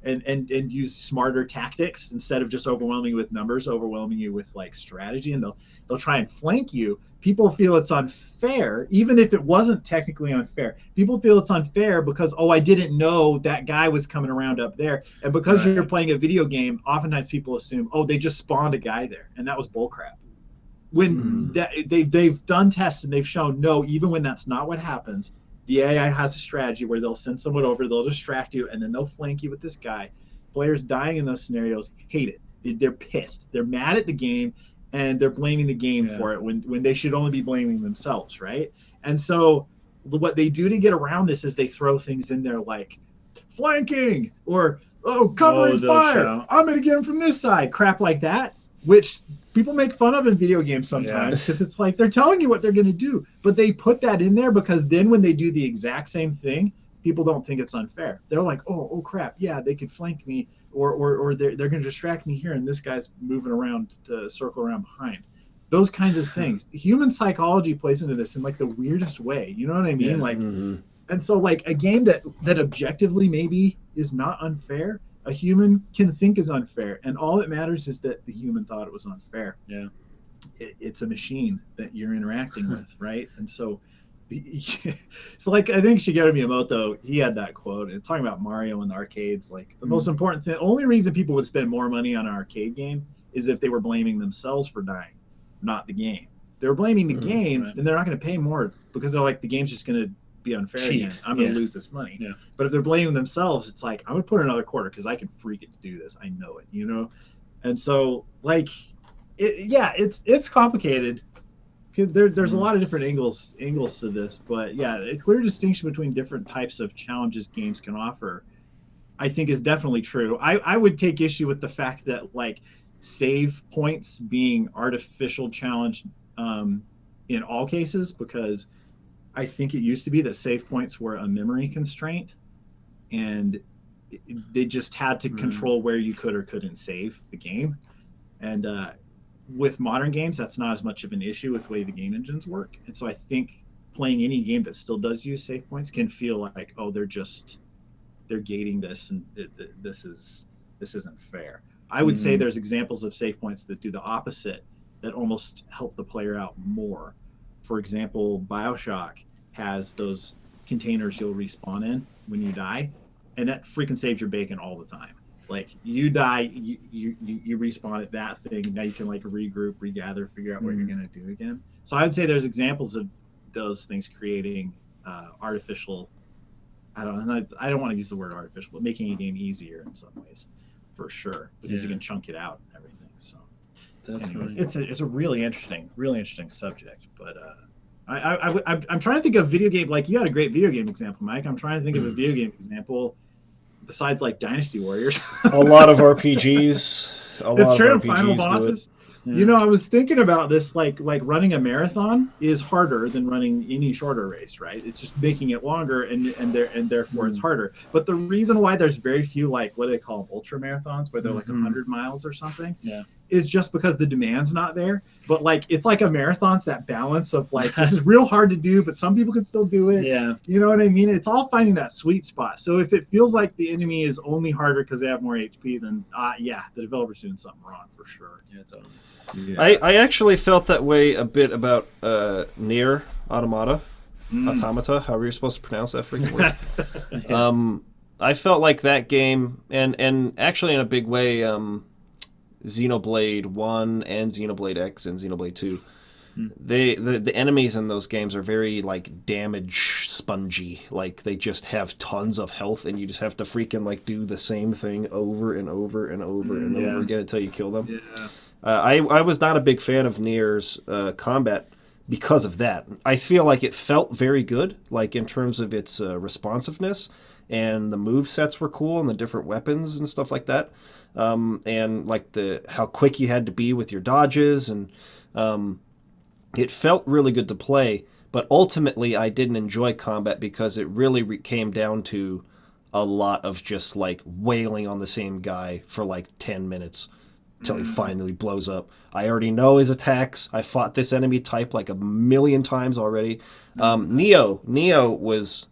and use smarter tactics instead of just overwhelming you with numbers, overwhelming you with like strategy, and they'll try and flank you. People feel it's unfair, even if it wasn't technically unfair. People feel it's unfair because, I didn't know that guy was coming around up there. And because you're playing a video game, oftentimes people assume, they just spawned a guy there, and that was bullcrap. When they've done tests and they've shown, no, even when that's not what happens, the AI has a strategy where they'll send someone over, they'll distract you, and then they'll flank you with this guy. Players dying in those scenarios hate it. They're pissed. They're mad at the game, and they're blaming the game for it when they should only be blaming themselves, right? And so what they do to get around this is they throw things in there like flanking or covering fire. I'm going to get them from this side, crap like that, which people make fun of in video games sometimes because it's like they're telling you what they're going to do, but they put that in there because then when they do the exact same thing, people don't think it's unfair. They're like, oh crap, yeah, they could flank me, or they're going to distract me here, and this guy's moving around to circle around behind. Those kinds of things. Human psychology plays into this in like the weirdest way. You know what I mean? And so like a game that objectively maybe is not unfair, a human can think is unfair, and all that matters is that the human thought it was unfair. it's a machine that you're interacting with, right? And so so like I think Shigeru Miyamoto, he had that quote and talking about Mario in the arcades, like the most important thing, only reason people would spend more money on an arcade game is if they were blaming themselves for dying, not the game. If they were blaming the game, then they're not going to pay more because they're like, the game's just going to be unfair again. I'm going to lose this money. Yeah. But if they're blaming themselves, it's like, I'm going to put another quarter because I can freaking do this. I know it, you know? And so like, it's complicated. There's a lot of different angles to this, but yeah, a clear distinction between different types of challenges games can offer, I think, is definitely true. I would take issue with the fact that like save points being artificial challenge in all cases, because I think it used to be that save points were a memory constraint, and they just had to control where you could or couldn't save the game. And with modern games, that's not as much of an issue with the way the game engines work. And so I think playing any game that still does use save points can feel like, oh, they're gating this, and this isn't fair. I would say there's examples of save points that do the opposite, that almost help the player out more. For example, BioShock has those containers you'll respawn in when you die, and that freaking saves your bacon all the time. Like you die, you respawn at that thing. Now you can like regroup, regather, figure out what you're gonna do again. So I would say there's examples of those things creating artificial. I don't want to use the word artificial, but making a game easier in some ways, for sure, because you can chunk it out and everything. So that's anyways, it's a really interesting subject. But I'm trying to think of video game. Like you had a great video game example, Mike. I'm trying to think of a video game example besides like Dynasty Warriors. A lot of RPGs. It's true. Final bosses. Yeah. You know, I was thinking about this, like running a marathon is harder than running any shorter race, right? It's just making it longer, and therefore it's harder. But the reason why there's very few, like, what do they call them, ultra marathons, where they're like 100 miles or something, is just because the demand's not there. But like, it's like a marathon's that balance of like, this is real hard to do, but some people can still do it. Yeah, you know what I mean? It's all finding that sweet spot. So if it feels like the enemy is only harder because they have more HP, then the developer's doing something wrong for sure. Yeah, totally. Yeah. I actually felt that way a bit about Nier Automata, however you're supposed to pronounce that freaking word. I felt like that game, and actually in a big way, Xenoblade 1 and Xenoblade X and Xenoblade 2, the enemies in those games are very like damage spongy. Like they just have tons of health, and you just have to freaking like do the same thing over and over and over and over again until you kill them. Yeah. I was not a big fan of Nier's combat because of that. I feel like it felt very good, like in terms of its responsiveness, and the move sets were cool, and the different weapons and stuff like that, and like how quick you had to be with your dodges, and it felt really good to play. But ultimately, I didn't enjoy combat because it really came down to a lot of just like wailing on the same guy for like 10 minutes. Until he finally blows up. I already know his attacks. I fought this enemy type like a million times already. Neo was,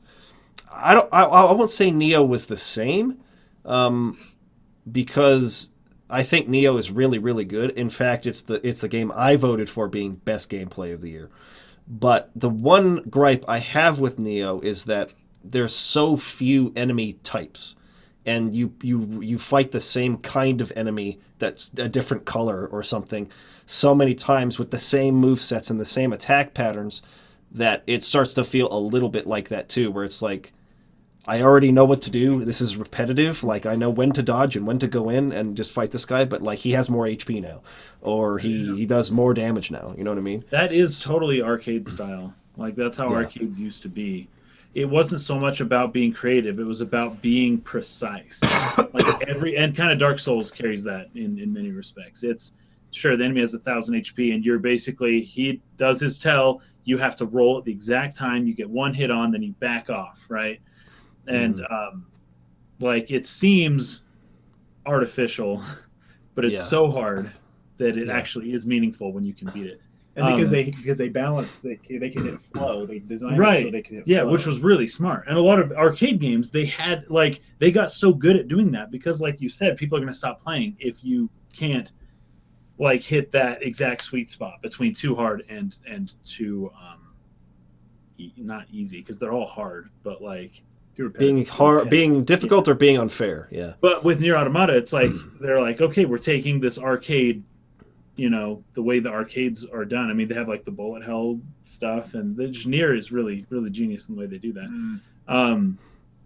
I won't say Neo was the same, because I think Neo is really, really good. In fact, it's the game I voted for being best gameplay of the year. But the one gripe I have with Neo is that there's so few enemy types. And you fight the same kind of enemy that's a different color or something so many times with the same movesets and the same attack patterns that it starts to feel a little bit like that too, where it's like, I already know what to do. This is repetitive. Like I know when to dodge and when to go in and just fight this guy, but like he has more HP now, or he does more damage now. You know what I mean? That is totally arcade style. Like that's how arcades used to be. It wasn't so much about being creative; it was about being precise. Like and kind of Dark Souls carries that in many respects. It's sure the enemy has 1,000 HP, and you're basically he does his tell. You have to roll at the exact time. You get one hit on, then you back off, right? And like it seems artificial, but it's so hard that it actually is meaningful when you can beat it. And because they balance, they can hit flow. They designed it so they can hit flow. Yeah, which was really smart. And a lot of arcade games, they got so good at doing that because, like you said, people are going to stop playing if you can't like hit that exact sweet spot between too hard and too not easy, because they're all hard, but like being hard, being difficult, or being unfair. Yeah. But with Nier Automata, it's like they're like, okay, we're taking this arcade, you know, the way the arcades are done. I mean, they have like the bullet hell stuff, and the Nier is really, really genius in the way they do that.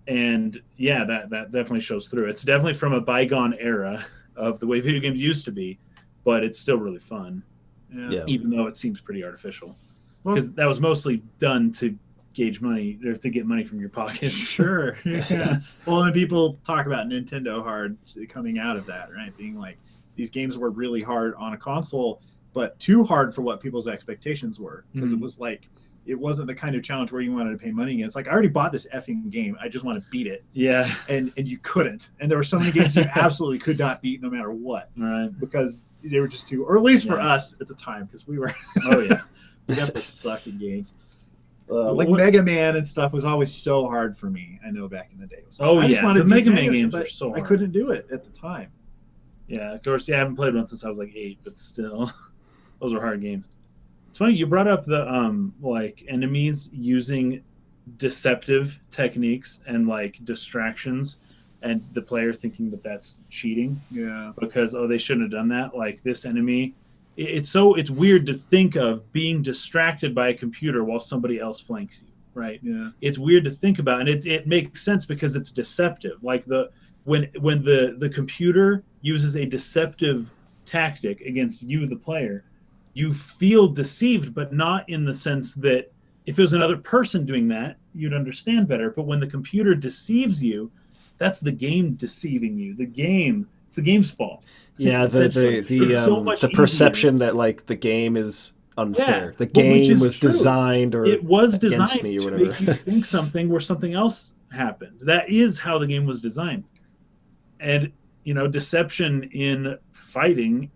And yeah, that definitely shows through. It's definitely from a bygone era of the way video games used to be, but it's still really fun. Yeah. Even though it seems pretty artificial, because that was mostly done to gauge money or to get money from your pocket. Sure. Yeah. Well, and people talk about Nintendo hard coming out of that, right? Being like, these games were really hard on a console, but too hard for what people's expectations were, because it was like, it wasn't the kind of challenge where you wanted to pay money against. Like, I already bought this effing game, I just want to beat it. Yeah. And you couldn't. And there were so many games you absolutely could not beat no matter what. Right. Because they were just too, or at least for us at the time, because we were we definitely sucked in games. Like Mega Man and stuff was always so hard for me. I know back in the day. It was like, the Mega Man games were so hard. I couldn't do it at the time. Yeah, of course. Yeah, I haven't played one since I was like 8, but still, those were hard games. It's funny you brought up the like enemies using deceptive techniques and like distractions, and the player thinking that that's cheating. Yeah, because they shouldn't have done that. Like this enemy, it's weird to think of being distracted by a computer while somebody else flanks you. Right? Yeah, it's weird to think about, and it makes sense because it's deceptive. Like when the computer uses a deceptive tactic against you, the player, you feel deceived, but not in the sense that if it was another person doing that, you'd understand better. But when the computer deceives you, that's the game deceiving you. It's the game's fault. Yeah, the perception that like the game is unfair. The game was designed against me or whatever. To make you think something where something else happened. That is how the game was designed. And deception in fighting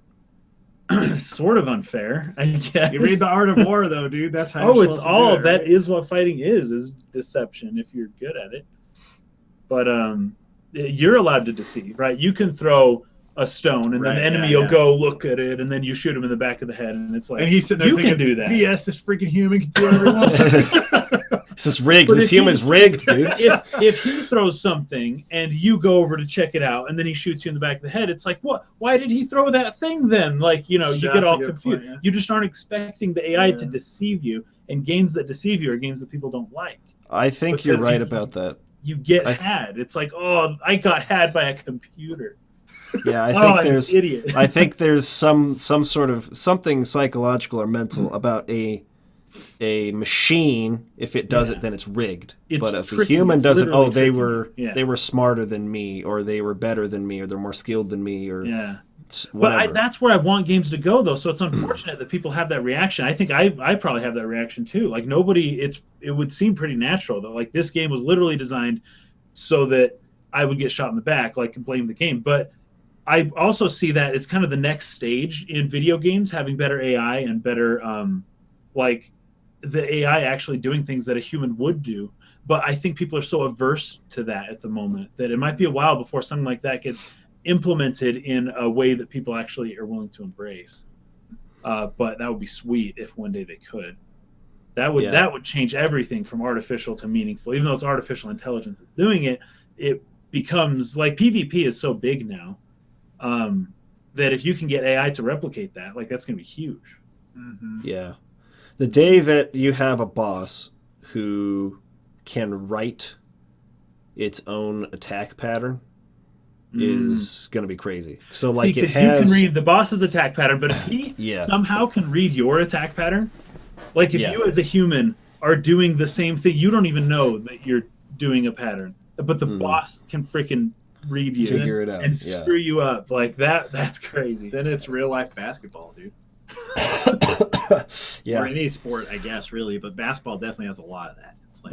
sort of unfair, I guess. You read The Art of War, though, dude. That's how. It's all that is what fighting is deception if you're good at it. But you're allowed to deceive, right? You can throw a stone, and then the enemy will go look at it, and then you shoot him in the back of the head, and it's like, and he's sitting there you thinking, can do that. BS, this freaking human can do everyone. This is rigged. This human's rigged, dude. If he throws something and you go over to check it out, and then he shoots you in the back of the head, it's like, what? Why did he throw that thing then? Like, you get all confused. Point, You just aren't expecting the AI to deceive you, and games that deceive you are games that people don't like. I think you're right about that. You get had. It's like, I got had by a computer. Yeah, I think there's some sort of something psychological or mental about a machine. If it does it, then it's rigged. But if a human does it, they were smarter than me, or they were better than me, or they're more skilled than me, or whatever. But that's where I want games to go, though. So it's unfortunate that people have that reaction. I think I probably have that reaction too. Like it would seem pretty natural that like this game was literally designed so that I would get shot in the back, like blame the game. But I also see that it's kind of the next stage in video games, having better AI and better like the AI actually doing things that a human would do. But I think people are so averse to that at the moment that it might be a while before something like that gets implemented in a way that people actually are willing to embrace. But that would be sweet if one day they could. That would change everything from artificial to meaningful. Even though it's artificial intelligence that's doing it, it becomes like PvP is so big now that if you can get AI to replicate that, like that's going to be huge. Mm-hmm. Yeah. The day that you have a boss who can write its own attack pattern is going to be crazy. So like you can read the boss's attack pattern, but if he somehow can read your attack pattern, like if you as a human are doing the same thing, you don't even know that you're doing a pattern, but the boss can freaking read you, figure it out, and screw you up like that. That's crazy. Then it's real life basketball, dude. Or any sport, I guess, really, but basketball definitely has a lot of that. It's like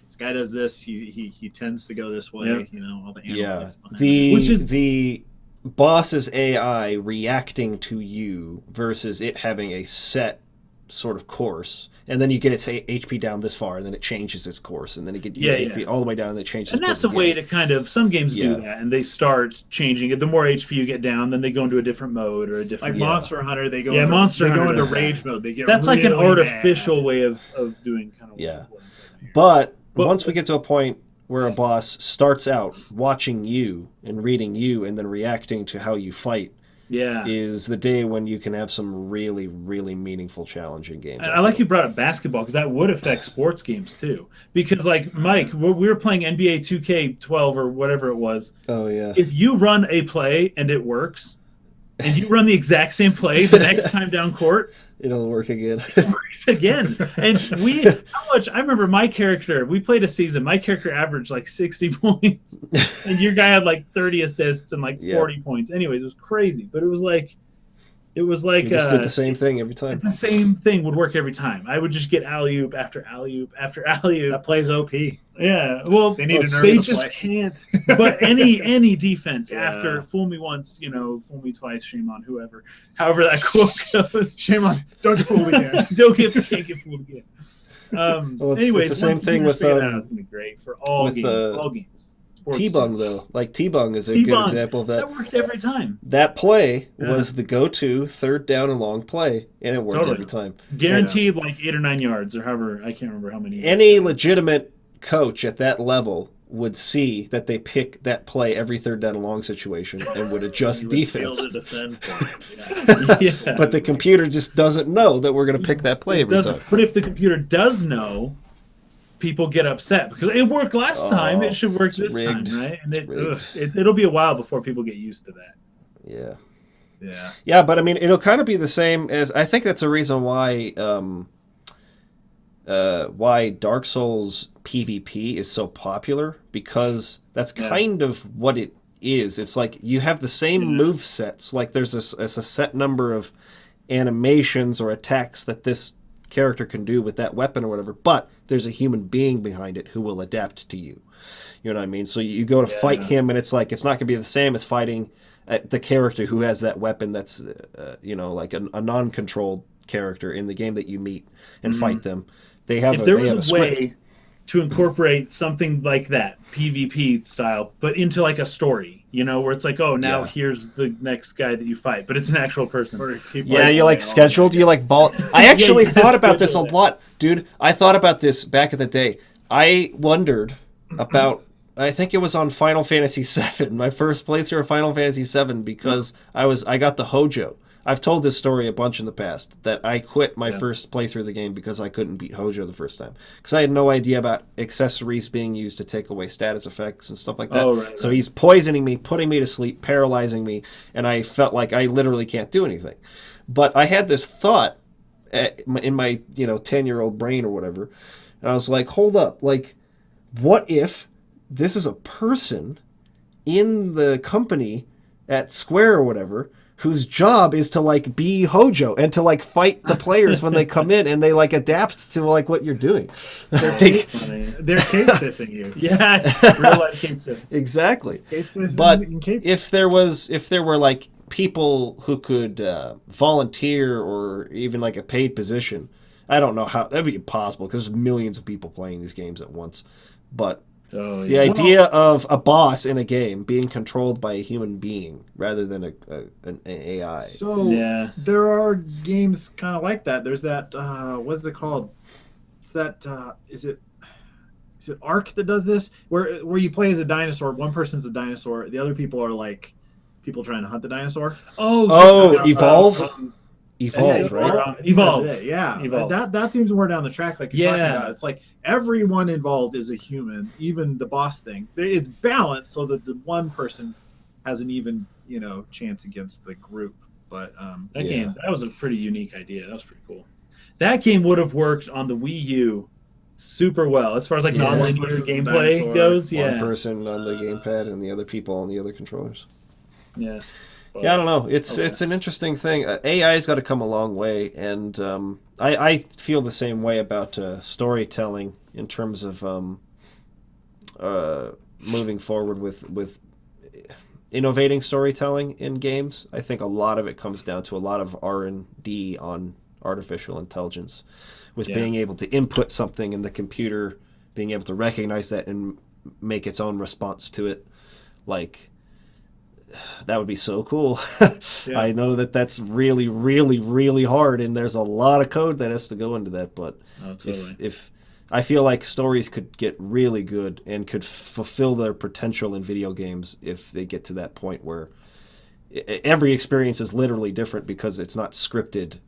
this guy does this, he tends to go this way, all the analytics behind the boss's AI reacting to you versus it having a set sort of course, and then you get its HP down this far, and then it changes its course, and then it gets HP all the way down, and it changes. And that's a way to kind of, some games do that, and they start changing it. The more HP you get down, then they go into a different mode or a different. Like Monster Hunter, they go. Monster Hunter go into rage mode. They get. That's really like an artificial mad. way of doing kind of. But once we get to a point where a boss starts out watching you and reading you, and then reacting to how you fight. Is the day when you can have some really, really meaningful, challenging games. I like you brought up basketball because that would affect sports games too. Because like Mike, we were playing NBA 2K12 or whatever it was. Oh yeah. If you run a play and it works, and you run the exact same play the next time down court, it'll work again. It works again. And I remember my character, we played a season, my character averaged like 60 points. And your guy had like 30 assists and like 40 points. Anyways, it was crazy. But it was like you just did the same thing every time. The same thing would work every time. I would just get alley-oop after alley-oop after alley-oop. That plays OP. Yeah, well, they need they just can't. But any defense after fool me once, fool me twice, shame on whoever. However that quote goes. Shame on, don't get fooled again. Can't get fooled again. Anyways, it's the same thing with. It's gonna be great for all games. All games. T-Bung though, like T-Bung is a good example of that. That worked every time. That play was the go-to third down and long play, and it worked every time. Guaranteed like 8 or 9 yards or however, I can't remember how many. Any legitimate coach at that level would see that they pick that play every third down and long situation and would adjust defense. But the computer just doesn't know that we're going to pick that play every time. But if the computer does know, people get upset because it worked last time. It should work this time, right? And it'll be a while before people get used to that. Yeah, but I mean, it'll kind of be the same as. I think that's a reason why Dark Souls PvP is so popular, because that's kind of what it is. It's like you have the same move sets. Like there's a set number of animations or attacks that this character can do with that weapon or whatever, but there's a human being behind it who will adapt to you. You know what I mean? So you go to fight him, and it's like it's not going to be the same as fighting the character who has that weapon that's like a non-controlled character in the game that you meet and fight them. They have if there was a way script to incorporate something like that PvP style, but into like a story, where it's like, now here's the next guy that you fight, but it's an actual person. You like scheduled, you like vault. I actually thought about this a lot, dude. I thought about this back in the day. I wondered about. I think it was on Final Fantasy VII, my first playthrough of Final Fantasy VII, because I got the Hojo. I've told this story a bunch in the past, that I quit my first playthrough of the game because I couldn't beat Hojo the first time. Because I had no idea about accessories being used to take away status effects and stuff like that. So he's poisoning me, putting me to sleep, paralyzing me, and I felt like I literally can't do anything. But I had this thought in my 10-year-old brain or whatever, and I was like, hold up, like, what if this is a person in the company at Square or whatever whose job is to like be Hojo and to like fight the players when they come in, and they like adapt to like what you're doing. They're case sifting you. Yeah, real life case sifting. Exactly. But if there were like people who could volunteer or even like a paid position, I don't know how that'd be possible because there's millions of people playing these games at once. But the idea of a boss in a game being controlled by a human being rather than an AI. So there are games kind of like that. There's that what's it called? It's that is it Ark that does this where you play as a dinosaur. One person's a dinosaur. The other people are like people trying to hunt the dinosaur. Evolve. Evolve, right? Evolve. Evolve. That seems more down the track, like you're talking about. It's like everyone involved is a human, even the boss thing. It's balanced so that the one person has an even, chance against the group. But that was a pretty unique idea. That was pretty cool. That game would have worked on the Wii U super well as far as like non-linear gameplay goes. One person on the gamepad and the other people on the other controllers. Yeah. I don't know. It's an interesting thing. AI's got to come a long way, and I feel the same way about storytelling in terms of moving forward with innovating storytelling in games. I think a lot of it comes down to a lot of R&D on artificial intelligence, with being able to input something in the computer, being able to recognize that and make its own response to it. Like, that would be so cool. I know that that's really, really, really hard, and there's a lot of code that has to go into that. But if I feel like stories could get really good and could fulfill their potential in video games if they get to that point where every experience is literally different because it's not scripted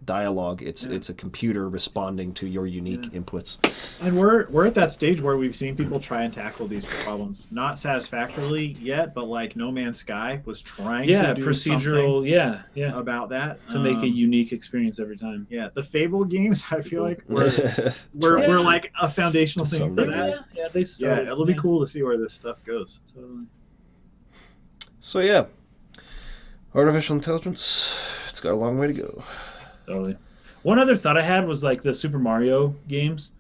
dialogue. It's a computer responding to your unique inputs. And we're at that stage where we've seen people try and tackle these problems, not satisfactorily yet, but like No Man's Sky was trying to do procedural, about that to make a unique experience every time. Yeah, the Fable games, I feel like we're like a foundational thing for that. It'll be cool to see where this stuff goes. Totally. So yeah, artificial intelligence, it's got a long way to go. Totally. One other thought I had was like the Super Mario games,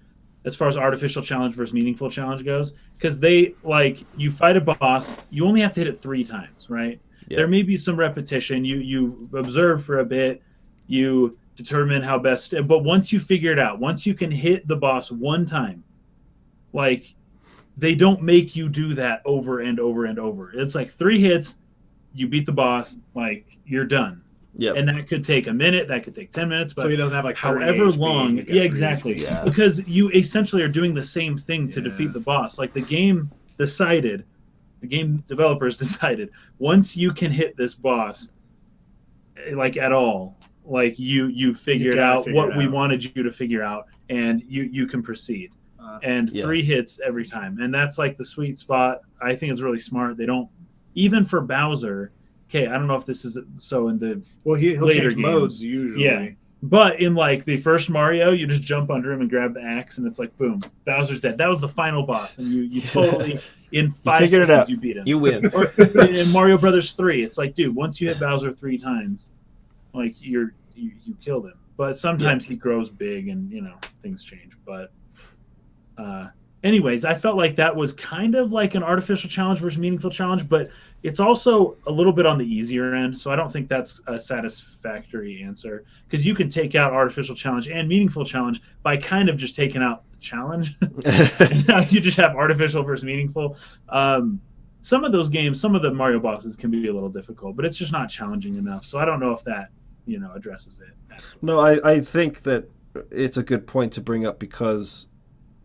as far as artificial challenge versus meaningful challenge goes, because they, like, you fight a boss, you only have to hit it 3 times, right? Yeah. There may be some repetition. You observe for a bit, you determine how best, but once you figure it out, once you can hit the boss 1 time, like, they don't make you do that over and over and over. It's like 3 hits, you beat the boss, like, you're done. Yeah, and that could take a minute, that could take 10 minutes, but so he doesn't have like however long. Yeah, exactly. Yeah. Because you essentially are doing the same thing to defeat the boss. Like the game developers decided, once you can hit this boss, like at all, like you figured out what we wanted you to figure out, and you can proceed. And 3 hits every time, and that's like the sweet spot. I think it's really smart. They don't, even for Bowser. Okay, I don't know if this is so in the he'll later change games. modes usually. Yeah, but in like the first Mario, you just jump under him and grab the axe, and it's like boom, Bowser's dead. That was the final boss, and you totally in 5 seconds you beat him. You win. Or in Mario Brothers 3, it's like, dude, once you hit Bowser 3 times, like you killed him. But sometimes he grows big, and things change. But anyways, I felt like that was kind of like an artificial challenge versus meaningful challenge, but it's also a little bit on the easier end, so I don't think that's a satisfactory answer, because you can take out artificial challenge and meaningful challenge by kind of just taking out the challenge. And now you just have artificial versus meaningful. Some of those games, some of the Mario bosses can be a little difficult, but it's just not challenging enough, so I don't know if that addresses it. No, I think that it's a good point to bring up, because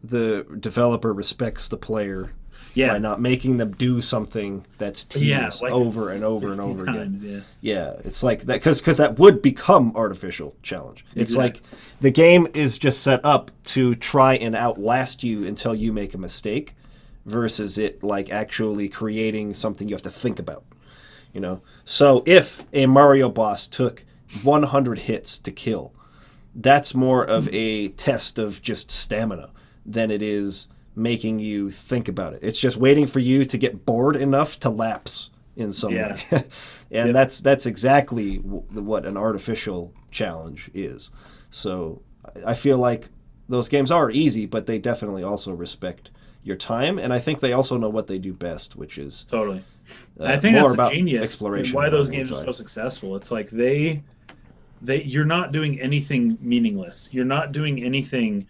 the developer respects the player by not making them do something that's tedious like over and over and over again. Yeah, it's like that, because that would become artificial challenge. It's like the game is just set up to try and outlast you until you make a mistake, versus it like actually creating something you have to think about. So if a Mario boss took 100 hits to kill, that's more of a test of just stamina than it is making you think about it. It's just waiting for you to get bored enough to lapse in some way. And that's exactly what an artificial challenge is. So I feel like those games are easy, but they definitely also respect your time, and I think they also know what they do best, which is totally. I think more that's about genius exploration. Why those games are so successful. It's like you're not doing anything meaningless. You're not doing anything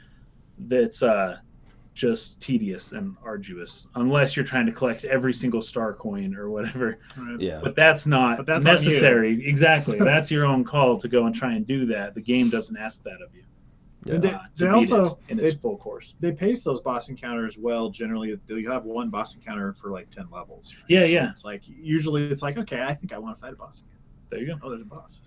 that's just tedious and arduous, unless you're trying to collect every single star coin or whatever. Right. Yeah. But that's not necessary. Exactly. That's your own call to go and try and do that. The game doesn't ask that of you. Yeah. They also in its full course. They pace those boss encounters well. Generally, you have one boss encounter for like 10 levels. Right? Yeah, so yeah. It's like usually it's like, okay, I think I want to fight a boss again. There you go. Oh, there's a boss.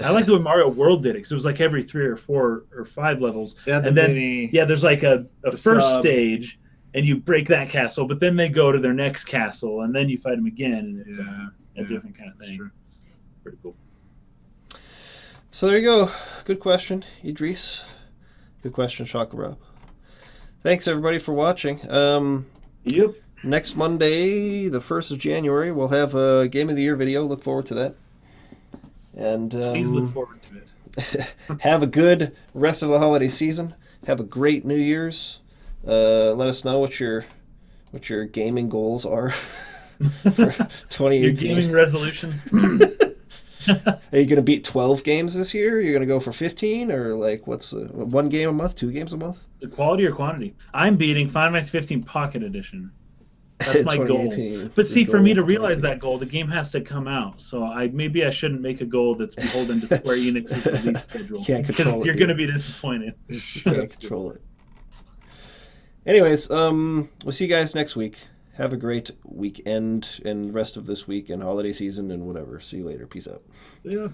I like the way Mario World did it, because it was like every 3 or 4 or 5 levels, and then there's like a first stage, and you break that castle, but then they go to their next castle, and then you fight them again, and it's a different kind of thing. Pretty cool. So there you go. Good question, Idris. Good question, Shakarab. Thanks everybody for watching. Yep. Next Monday, the 1st of January, we'll have a Game of the Year video. Look forward to that. And please look forward to it. Have a good rest of the holiday season. Have a great New Year's. Let us know what your gaming goals are for 2018. Your gaming resolutions. Are you going to beat 12 games this year? You're going to go for 15, or like what's one game a month, 2 games a month? The quality or quantity? I'm beating Final Fantasy 15 Pocket Edition. That's my goal. But see, for me to realize that goal, the game has to come out. So maybe I shouldn't make a goal that's beholden to Square Enix's release schedule. Can't control it. You're going to be disappointed. You can't control it. Anyways, we'll see you guys next week. Have a great weekend and rest of this week and holiday season and whatever. See you later. Peace out. Yeah.